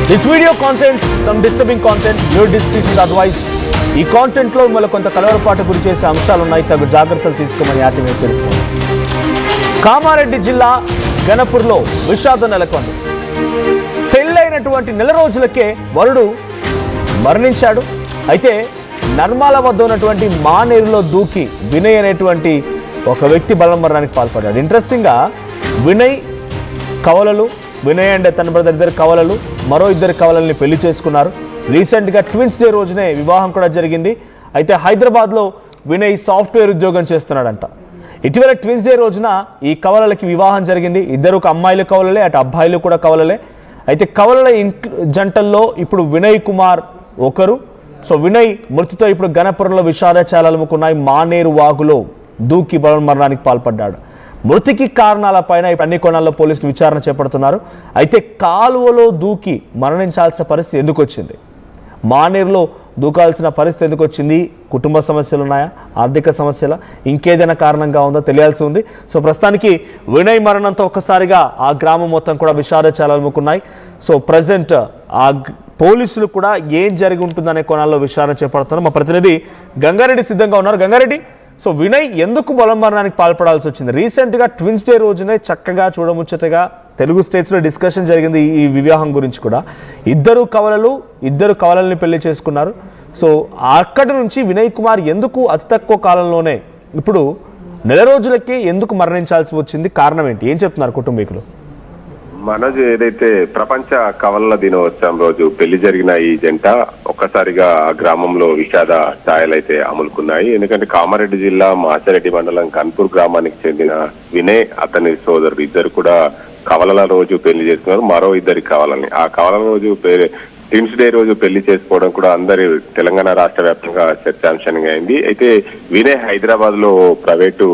This video contains some disturbing content. Your discretion is advised. ఈ content లో మిమ్మల్ని కొంత కలవరపాటు గురి చేసే అంశాలు ఉన్నాయి. తగు జాగ్రత్తలు తీసుకోమని ఆర్టీవీ హెచ్చరిస్తుంది. కామారెడ్డి జిల్లా గణపూర్లో విషాదం నెలకొంది. పెళ్ళైనటువంటి నెల రోజులకే వరుడు మరణించాడు. అయితే నర్మాల వద్ద ఉన్నటువంటి మానేరులో దూకి వినయ్ అనేటువంటి ఒక వ్యక్తి బలమరణానికి పాల్పడ్డాడు. ఇంట్రెస్టింగ్గా వినయ్ అండ్ తన బ్రదర్ ఇద్దరు కవలలు, మరో ఇద్దరు కవలల్ని పెళ్లి చేసుకున్నారు. రీసెంట్గా ట్విన్స్ డే రోజునే వివాహం కూడా జరిగింది. అయితే హైదరాబాద్లో వినయ్ సాఫ్ట్వేర్ ఉద్యోగం చేస్తున్నాడంట. ఇటీవల ట్విన్స్ డే రోజున ఈ కవలలకి వివాహం జరిగింది. ఇద్దరు ఒక అమ్మాయిలు కవలలే, అటు అబ్బాయిలు కూడా కవలలే. అయితే కవలల జంటల్లో ఇప్పుడు వినయ్ కుమార్ ఒకరు. సో వినయ్ మృతితో ఇప్పుడు గణపురంలో విషాదచారాలు అలుముకున్నాయి. మానేరు వాగులో దూకి బలమరణానికి పాల్పడ్డాడు. మృతికి కారణాలపైన అన్ని కోణాల్లో పోలీసులు విచారణ చేపడుతున్నారు. అయితే కాలువలో దూకి మరణించాల్సిన పరిస్థితి ఎందుకు వచ్చింది, మానేరులో దూకాల్సిన పరిస్థితి ఎందుకు వచ్చింది, కుటుంబ సమస్యలు ఉన్నాయా, ఆర్థిక సమస్యల, ఇంకేదైనా కారణంగా ఉందో తెలియాల్సి ఉంది. సో ప్రస్తుతానికి వినయ్ మరణంతో ఒక్కసారిగా ఆ గ్రామం మొత్తం కూడా విషాదచారాలు అలుముకున్నాయి. సో ప్రజెంట్ ఆ పోలీసులు కూడా ఏం జరిగి ఉంటుందనే కోణాల్లో విచారణ చేపడుతున్నారు. మా ప్రతినిధి గంగారెడ్డి సిద్ధంగా ఉన్నారు. గంగారెడ్డి, సో వినయ్ ఎందుకు బలమరణానికి పాల్పడాల్సి వచ్చింది? రీసెంట్గా ట్విన్స్ డే రోజునే చక్కగా చూడముచ్చటగా తెలుగు స్టేట్స్లో డిస్కషన్ జరిగింది ఈ వివాహం గురించి కూడా. ఇద్దరు కవలల్ని పెళ్లి చేసుకున్నారు. సో అక్కడి నుంచి వినయ్ కుమార్ ఎందుకు అతి తక్కువ కాలంలోనే ఇప్పుడు నెల రోజులకే ఎందుకు మరణించాల్సి వచ్చింది? కారణం ఏంటి? ఏం చెప్తున్నారు కుటుంబీకులు? మనోజ్, ఏదైతే ప్రపంచ కవలల దినోత్సవం రోజు పెళ్లి జరిగిన ఈ జంట ఒక్కసారిగా గ్రామంలో విషాద ఛాయలైతే అములుకున్నాయి. ఎందుకంటే కామారెడ్డి జిల్లా మాచారెడ్డి మండలం కన్పూర్ గ్రామానికి చెందిన వినయ్, అతని సోదరుడు ఇద్దరు కూడా కవలల రోజు పెళ్లి చేసుకున్నారు. మరో ఇద్దరి కవలని ఆ కవలల రోజు ట్విన్స్ డే రోజు పెళ్లి చేసుకోవడం కూడా అందరి తెలంగాణ రాష్ట్ర వ్యాప్తంగా చర్చాంశంగా అయింది. అయితే వినయ్ హైదరాబాద్ లో ప్రైవేటు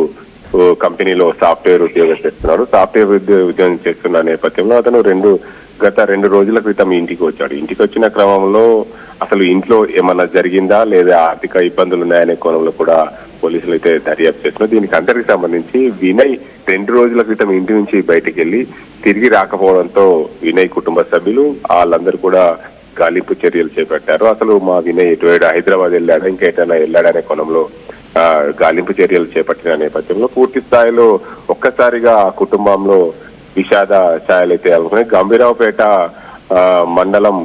కంపెనీలో సాఫ్ట్వేర్ ఉద్యోగం చేస్తున్నాడు. సాఫ్ట్వేర్ ఉద్యోగం చేస్తున్న నేపథ్యంలో అతను గత 2 రోజుల క్రితం ఇంటికి వచ్చాడు. ఇంటికి వచ్చిన క్రమంలో అసలు ఇంట్లో ఏమన్నా జరిగిందా లేదా ఆర్థిక ఇబ్బందులు ఉన్నాయనే కోణంలో కూడా పోలీసులు అయితే దర్యాప్తు చేస్తున్నారు. దీనికి అందరికి సంబంధించి వినయ్ 2 రోజుల క్రితం ఇంటి నుంచి బయటికి వెళ్లి తిరిగి రాకపోవడంతో వినయ్ కుటుంబ సభ్యులు వాళ్ళందరూ కూడా గాలింపు చర్యలు చేపట్టారు. అసలు మా వినయ్ ఎటువైపు హైదరాబాద్ వెళ్ళాడా, ఇంకా ఎటైనా వెళ్ళాడనే కోణంలో గాలింపు చర్యలు చేపట్టిన నేపథ్యంలో పూర్తి స్థాయిలో ఒక్కసారిగా ఆ కుటుంబంలో విషాద ఛాయలైతే అనుకున్నాయి. గంభీరావుపేట మండలం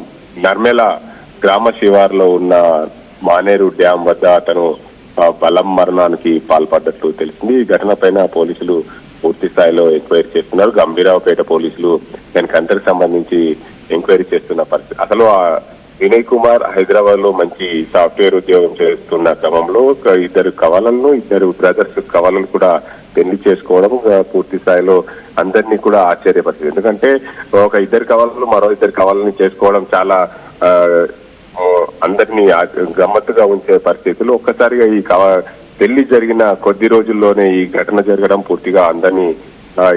నర్మెల గ్రామ శివార్లో ఉన్న మానేరు డ్యాం వద్ద అతను బలం మరణానికి పాల్పడ్డట్లు తెలిసింది. ఈ ఘటన పైన పోలీసులు పూర్తి స్థాయిలో ఎంక్వైరీ చేస్తున్నారు. గంభీరావుపేట పోలీసులు దానికి అందరికి సంబంధించి ఎంక్వైరీ చేస్తున్న పరిస్థితి. అసలు వినయ్ కుమార్ హైదరాబాద్ లో మంచి సాఫ్ట్వేర్ ఉద్యోగం చేస్తున్న క్రమంలో ఇద్దరు బ్రదర్స్ కవలలు కూడా పెళ్లి చేసుకోవడం పూర్తి స్థాయిలో అందరినీ కూడా ఆశ్చర్యపరిచింది. ఎందుకంటే ఒక ఇద్దరు కవలలు మరో ఇద్దరు కవలని చేసుకోవడం చాలా అందరినీ గమ్మత్తుగా ఉంచే పరిస్థితులు. ఒక్కసారిగా ఈ పెళ్లి జరిగిన కొద్ది రోజుల్లోనే ఈ ఘటన జరగడం పూర్తిగా అందరినీ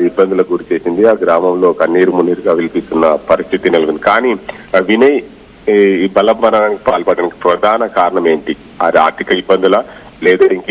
ఇబ్బందులకు గురి చేసింది. ఆ గ్రామంలో కన్నీరు మున్నీరుగా విలిపిస్తున్న పరిస్థితి నెలకొంది. కానీ వినయ్ ఈ బలమరణానికి పాల్పడడానికి ప్రధాన కారణం ఏంటి? అది ఆర్థిక ఇబ్బందుల లేదా ఇంకేమైనా